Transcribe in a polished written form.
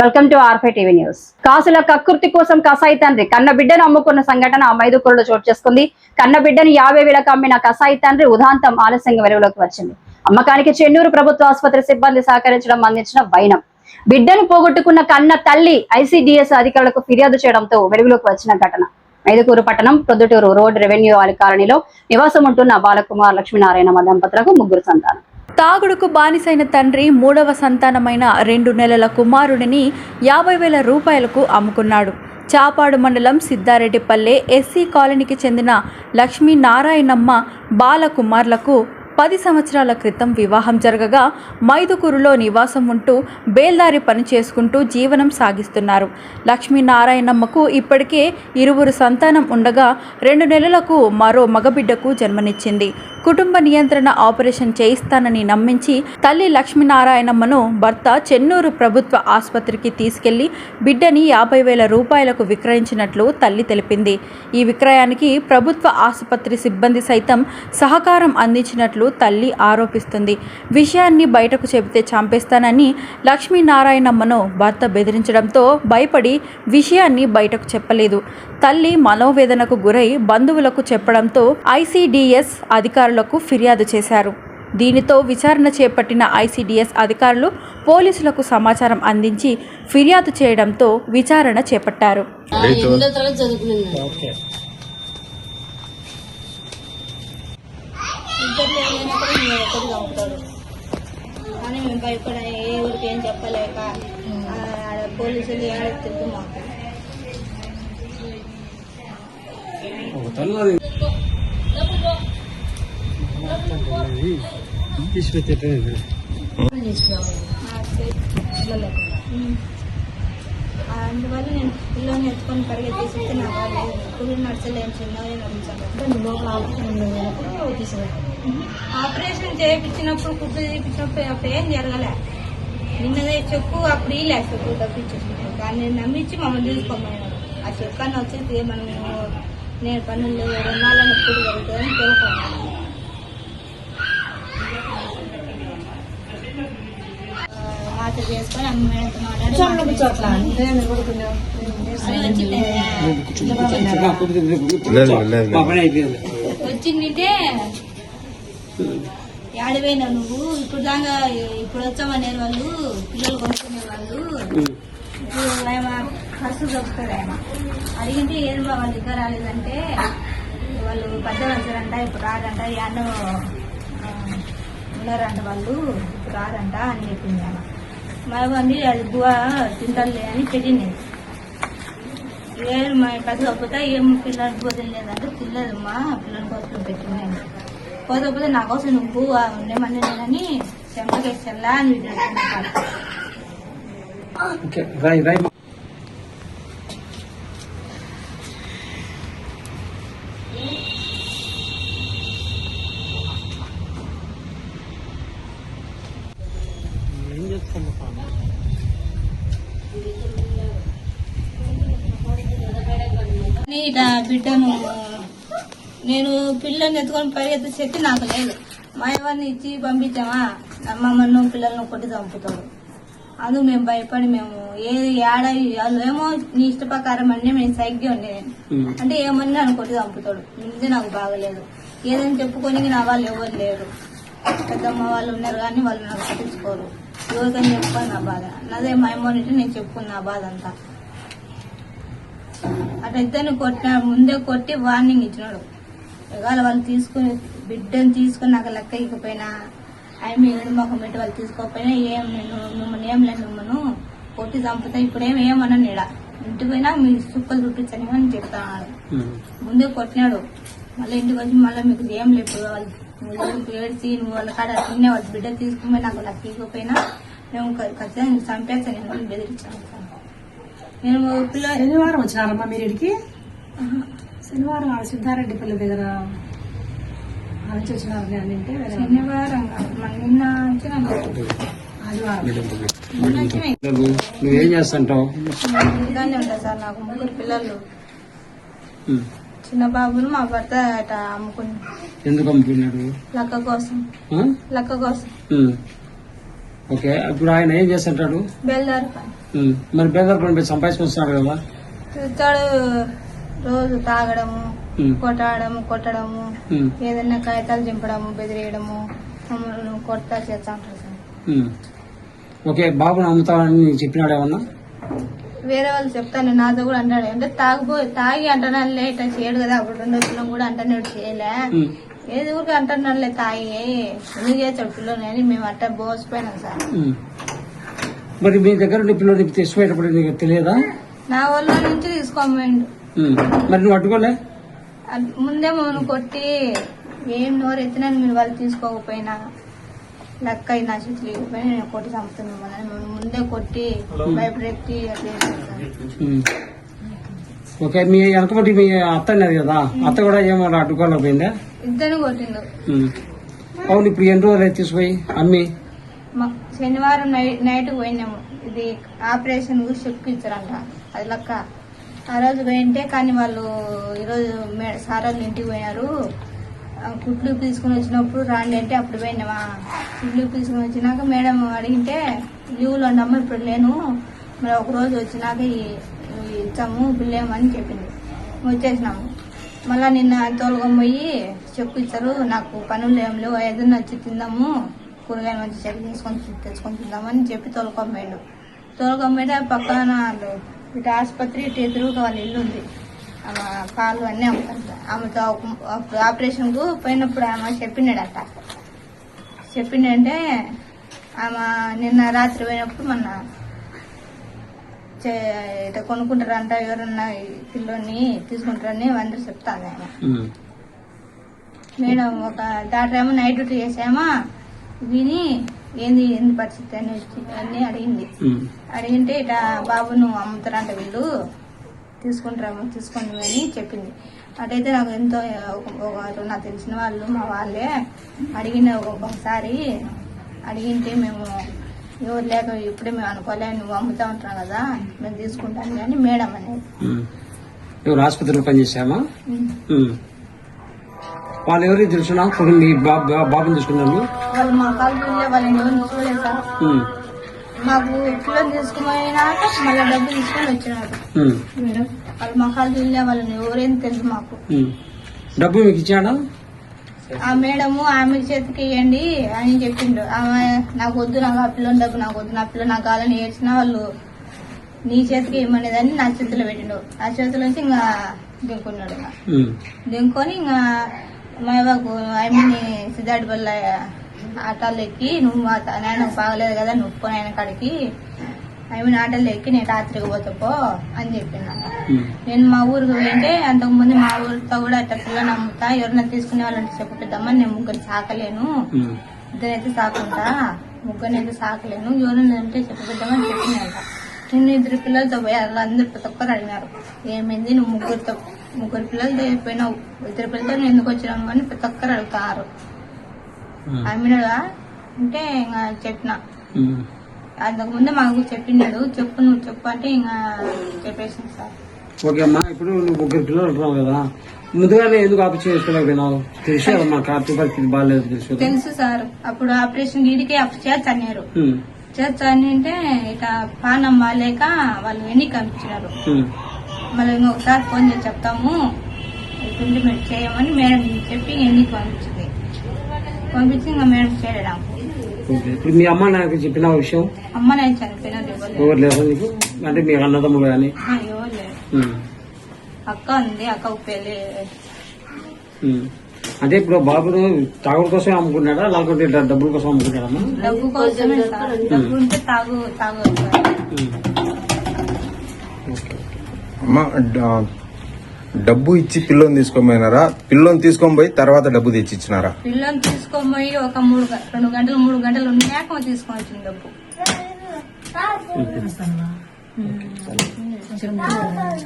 Welcome to R5 TV news. కాసుల కక్కుర్తి కోసం కసాయి తండ్రి కన్న బిడ్డను అమ్ముకున్న సంఘటన మైదుకూరులో చోటు చేసుకుంది. కన్న బిడ్డను 50,000కు అమ్మిన కసాయి తండ్రి ఉదాంతం ఆలస్యంగా వెలుగులోకి వచ్చింది. అమ్మకానికి చెన్నూరు ప్రభుత్వ ఆసుపత్రి సిబ్బంది సహకరించడం అందించిన వైనం. బిడ్డను పోగొట్టుకున్న కన్న తల్లి ఐసీడీఎస్ అధికారులకు ఫిర్యాదు చేయడంతో వెలుగులోకి వచ్చిన ఘటన. మైదుకూరు పట్టణం ప్రొద్దుటూరు రోడ్ రెవెన్యూ కాలనీలో నివాసం ఉంటున్న బాలకుమార్ లక్ష్మీనారాయణ దంపతులకు 3 సంతానం. తాగుడుకు బానిసైన తండ్రి 3వ సంతానమైన 2 నెలల కుమారుడిని 50,000 రూపాయలకు అమ్ముకున్నాడు. చాపాడు మండలం సిద్ధారెడ్డిపల్లె ఎస్సీ కాలనీకి చెందిన లక్ష్మీనారాయణమ్మ బాలకుమార్లకు 10 సంవత్సరాల క్రితం వివాహం జరగగా మైదుకూరులో నివాసం ఉంటూ బేల్దారి పని చేసుకుంటూ జీవనం సాగిస్తున్నారు. లక్ష్మీనారాయణమ్మకు ఇప్పటికే 2 సంతానం ఉండగా 2 నెలలకు మరో మగబిడ్డకు జన్మనిచ్చింది. కుటుంబ నియంత్రణ ఆపరేషన్ చేయిస్తానని నమ్మించి తల్లి లక్ష్మీనారాయణమ్మను భర్త చెన్నూరు ప్రభుత్వ ఆసుపత్రికి తీసుకెళ్లి బిడ్డని 50,000 రూపాయలకు విక్రయించినట్లు తల్లి తెలిపింది. ఈ విక్రయానికి ప్రభుత్వ ఆసుపత్రి సిబ్బంది సైతం సహకారం అందించినట్లు తల్లి ఆరోపిస్తుంది. విషయాన్ని బయటకు చెబితే చంపేస్తానని లక్ష్మీనారాయణమ్మను భర్త బెదిరించడంతో భయపడి విషయాన్ని బయటకు చెప్పలేదు. తల్లి మనోవేదనకు గురై బంధువులకు చెప్పడంతో ఐసీడీఎస్ అధికారులకు ఫిర్యాదు చేశారు. దీనితో విచారణ చేపట్టిన ఐసీడీఎస్ అధికారులు పోలీసులకు సమాచారం అందించి ఫిర్యాదు చేయడంతో విచారణ చేపట్టారు. కానీ మేము భయపడ ఏ ఊరికి ఏం చెప్పలేక పోలీసులు ఏడుతుంది మాకు. అందువల్ల నేను పిల్లల్ని ఎత్తుకొని పరిగెత్తిస్తే నా వాళ్ళు పురుగు నడచలేని చిన్నవి ఆపరేషన్ చేయించినప్పుడు కుట్లు చేయించినప్పుడు అప్పుడు ఏం జరగలే. నిన్నదే చెక్కు అప్పుడు ఇలా చెక్కు తప్పించేసుకుంటాం. కానీ నేను నమ్మించి మమ్మల్ని తీసుకోమన్నాడు. ఆ చెక్కు అని వచ్చేసి మనం నేను పనులు రెండాలని ఎప్పుడు జరుగుతుందని తెలుసుకున్నాను. మాట చేసుకొని అమ్మ మేడంతో వచ్చిందంటే ఏడవైనా నువ్వు ఇప్పుడు దాకా ఇప్పుడు వచ్చామనే వాళ్ళు పిల్లలు కొనుక్కునే వాళ్ళు ఖర్చు దొరుకుతాడు. ఆయన అడిగింటే ఏం వాళ్ళ దగ్గర రాలేదంటే వాళ్ళు పెద్దలు వచ్చారంట, ఇప్పుడు రారంట, యాన్నో ఉన్నారంట, వాళ్ళు ఇప్పుడు రారంట అని చెప్పింది. ఆమె మరొకటి అది గువ తింటారులే అని పెట్టింది. ఏం మా పెద్ద కాకపోతే ఏం పిల్లలకి పోతలేదంటే పిల్లలమ్మా పిల్లల కోసం పెట్టింది. పోతే నా కోసం నువ్వు ఉండేమని నేనని చెంపకేసల్లా అని బిడ్డను నేను పిల్లల్ని ఎత్తుకొని పరిగెత్తే శక్తి నాకు లేదు. మా ఎవరిని ఇచ్చి పంపించామా మమ్మల్ని పిల్లలను కొట్టి చంపుతాడు. అందుకు మేము భయపడి మేము ఏడ ఏమో నీ ఇష్ట ప్రకారం అంటే మేము సైగ్గా ఉండేది అంటే ఏమని నన్ను కొట్టి చంపుతాడు. ముందే నాకు బాగలేదు. ఏదని చెప్పుకొని నా వాళ్ళు ఎవరు లేరు. పెద్దమ్మ వాళ్ళు ఉన్నారు కానీ వాళ్ళు నాకు పట్టించుకోరు. ఎవరికని చెప్పుకొని నా బాధ నాదే మా అమ్మని నేను చెప్పుకున్న నా బాధ అంతా. అట్లా ఇద్దరిని కొట్టిన ముందే కొట్టి వార్నింగ్ ఇచ్చినాడు. ఇవాళ వాళ్ళు తీసుకుని బిడ్డను తీసుకుని నాకు లెక్క ఇకపోయినా ఆయన ఏడు మొహం పెట్టి వాళ్ళు తీసుకోకపోయినా ఏం నేను మిమ్మల్ని ఏం లేదు మిమ్మల్ని కొట్టి చంపుతా ఇప్పుడు ఏమన్నా నీడ ఇంటికి పోయినా మీ సుక్కలు చూపించని అని చెప్తాడు. ముందే కొట్టినాడు. మళ్ళీ ఇంటికి వచ్చి మళ్ళీ మీకు ఏం లేదు వాళ్ళు ఏడ్చి నువ్వు వాళ్ళ కాడ తినే వాళ్ళు బిడ్డ తీసుకుపోయి నాకు లెక్క ఇకపోయినా మేము ఖచ్చితంగా చంపేస్తాను నేను బెదిరించాను. నేను శనివారం వచ్చినారమ్మా మీరు ఇడికి? శనివారం సిద్ధారెడ్డిపల్లి దగ్గర నుంచి వచ్చినారు అంటే శనివారం నిన్న ఆదివారం నువ్వేం చేస్తుంటావు? ఇలానే ఉంటా సార్. నాకు 3 పిల్లలు. చిన్న బాబును మా భర్త అట అమ్ముకుని. ఎందుకు అమ్ముకున్నాడు? లక్క కోసం. ఓకే, ఇప్పుడు ఆయన ఏం చేస్తుంటాడు? బెల్దారు పని మరి బేదర్ పని పెట్టి సంపాదించుకొస్తున్నాడు కదా. చూస్తాడు, రోజు తాగడము, ఉమ్. కొట్టడము, ఏదైనా కాగితాలు చింపడము, బెదిరేయడము, మమ్మల్ని కొడతా చేస్తా ఉంటారు సార్. ఓకే, బాబుని అమ్ముతానని నీకు చెప్పినాడు ఏమన్నా? వేరే వాళ్ళు చెప్తాను, నాతో కూడా అంటాడు, అంటే తాగి అంటున్నాడులే, ఇట్లా చేయడు కదా, అప్పుడు 2 పిల్లలు కూడా అంటున్నాడు చేయలే, ఏది ఊరికి అంటున్నాడులే తాగి ఎందుకు చేస్తాడు పిల్లలు అని మేము అట్ట బోసిపోయినాం సార్. మరి మీ దగ్గర ఉండే పిల్లలు తెచ్చిపోయేటప్పుడు నీకు తెలియదా? నా వాళ్ళ నుంచి తీసుకోమండు. మరి నువ్వు అడ్డుకోలే? ముందే మమ్మల్ని కొట్టి ఏం నోరు ఎత్తినా మీరు వాళ్ళు తీసుకోకపోయినా లెక్క నా చేతులు ఇవ్వకపోయినా నేను కొట్టి చంపుతున్నాను అని ముందే కొట్టి భయపెట్టి అట్లా చేశాను సార్. ఓకే, మీ వెనకబట్టి మీ అత్త అన్నది కదా, అత్త కూడా ఏమో అడ్డుకోలేకపోయిందా? ఇద్దరిని కొట్టిండు. అవును, ఇప్పుడు ఎన్ని రోజులు అయితే తీసుకుపోయి అమ్మి? శనివారం నైట్ పోయినాము, ఇది ఆపరేషన్ చెక్ ఇచ్చారంట, అది లెక్క. ఆ రోజు పోయింటే కానీ వాళ్ళు ఈరోజు సార్ వాళ్ళు ఇంటికి పోయినారు, కుట్లు తీసుకుని వచ్చినప్పుడు రాండి అంటే అప్పుడు పోయినామా. కుట్లు తీసుకుని వచ్చినాక మేడం అడిగితే లీవ్లో ఉండమ్మా ఇప్పుడు లేను, మరి ఒక రోజు వచ్చినాక ఇచ్చాము బిల్లేమని చెప్పింది. వచ్చేసినాము. మళ్ళీ నిన్న తోలుకొని పోయి చెప్పు ఇచ్చారు, నాకు పనులు ఏం లేవు, ఏదన్నా వచ్చి తిందాము, కూరగాయలు మంచి చెట్టు తెచ్చుకొని తిందామని చెప్పి తోలుకొమ్మాడు. తోలుకొమ్మాడే పక్కన ఇటు ఆసుపత్రి ఇటు ఎదురుగా వాళ్ళ ఇల్లు ఉంది, ఆమె పాలు అన్నీ అమ్ముతారు. ఆమెతో అప్పుడు ఆపరేషన్కు పోయినప్పుడు ఆమె చెప్పిండట, చెప్పిండంటే ఆమె నిన్న రాత్రి పోయినప్పుడు మొన్న ఇట్లా కొనుక్కుంటారంట, ఎవరన్నా పిల్లోని తీసుకుంటారని అందరూ చెప్తాను ఆయన. మేడం ఒక డాక్టర్ ఏమో నైట్ డ్యూటీ చేసామా విని ఏంది పరిస్థితి అని అడిగింది. అడిగింటే ఇట్లా బాబును అమ్ముతారంట వీళ్ళు, తీసుకోండి అని చెప్పింది. అటైతే నాకు ఎంతో నాకు తెలిసిన వాళ్ళు మా వాళ్ళే అడిగిన ఒక్కొక్కసారి అడిగింటే మేము ఎవరు లేక ఇప్పుడే మేము అనుకోలే, నువ్వు అమ్ముతా ఉంటున్నావు కదా మేము తీసుకుంటాను కానీ మేడం అనేది. ఆసుపత్రిలో పనిచేసామా? వాళ్ళు ఎవరికి తెలుసునా? మీ బాబుని తీసుకున్నాను వాళ్ళు మా కాలు వాళ్ళని ఎవరిని చూడలేదు సార్. మాకు పిల్లలు తీసుకుపోయినాక మళ్ళీ డబ్బు తీసుకొని వచ్చినారు. వాళ్ళు మా కాలు వాళ్ళని ఎవరేం తెలుసు మాకు. డబ్బు మీకు ఇచ్చాడా? ఆ మేడము ఆమె చేతికి ఇవ్వండి అని చెప్పిండు. ఆమె నాకు వద్దు, నాకు ఆ పిల్లని డబ్బు నాకు వద్దు, నా పిల్ల నాకు కావాలని ఏడ్చినా వాళ్ళు నీ చేతికి ఇవ్వమనేదని నా చేతిలో పెట్టిండు. ఆ చేతిలోంచి ఇంకా దింకున్నాడు. దింకొని ఇంకా మైబాకు ఆమెని సిద్ధార్థ వల్ల ఆటోలు ఎక్కి నువ్వు నాయన బాగలేదు కదా నువ్వు నాయన కాడికి ఆమెను ఆటోలు ఎక్కి నేను రాత్రికి పోతాపో అని చెప్పింది. నేను మా ఊరికి పోయింటే అంతకుముందు మా ఊరితో కూడా అట్లా పిల్లలు అమ్ముతా, ఎవరైనా తీసుకునే వాళ్ళంటే చెప్పిద్దామని నేను ముగ్గురు సాకలేను, ఇద్దరైతే సాకుంటా, ముగ్గురినైతే సాకలేను, ఎవరైనా అంటే చెప్పిద్దామని చెప్పిందంట. నేను 2 పిల్లలతో పోయారు, అందరు ప్రతి ఒక్కరు అడిగినారు ఏమైంది నువ్వు ముగ్గురు పిల్లలతో పోయినావు, 2 పిల్లలతో నేను ఎందుకు వచ్చినావు అని ప్రతి ఒక్కరు అడుగుతారు. అమ్మినగా అంటే ఇంకా చెప్పిన, అంతకుముందే మాకు చెప్పిండు, నువ్వు చెప్పు అంటే ఇంకా చెప్పేసింది సార్. ఓకే అమ్మా, ఇప్పుడు నువ్వు 3 పిల్లలు అంటున్నావు కదా, ముందుగానే ఎందుకు ఆపరేషన్ చేసుకోలేకపోయినావు? తెలుసు మా కార్తీక పరిస్థితి బాగాలేదు తెలుసు సార్. అప్పుడు ఆపరేషన్ వీడికి చేర్చన్నారు, చేర్చని అంటే ఇక పానం బాగాలేక వాళ్ళు ఎన్ని కనిపించినారు. మళ్ళీ ఇంకొకసారి ఫోన్ చేసి చెప్తాము ఇప్పుడు మీరు చేయమని మేడం చెప్పి ఎన్ని పంపించి ఇంకా మేడం చేయడం. ఇప్పుడు మీ అమ్మ నాకు చెప్పిన విషయం? అమ్మ నేను చనిపోయినారు, ఎవరు లేదు నీకు? అంటే మీ అన్నదమ్ములు కానీ? ఎవరు లేరు. అక్క ఉంది, అక్క పెళ్ళి. అంటే ఇప్పుడు బాబును తాగుడు కోసం అమ్ముకున్నాడా లేకపోతే డబ్బుల కోసం అమ్ముకున్నాడమ్మా? డబ్బు కోసమే సార్, డబ్బు ఉంటే తాగొచ్చు. అమ్మా, డబ్బు ఇచ్చి పిల్లని తీసుకోపోయినారా? పిల్లని తీసుకొని పోయి తర్వాత డబ్బు తెచ్చి ఇచ్చినారా? పిల్లని తీసుకొని పోయి ఒక 2 గంటలు 3 గంటలు ఉన్నాక తీసుకొని వచ్చింది డబ్బు.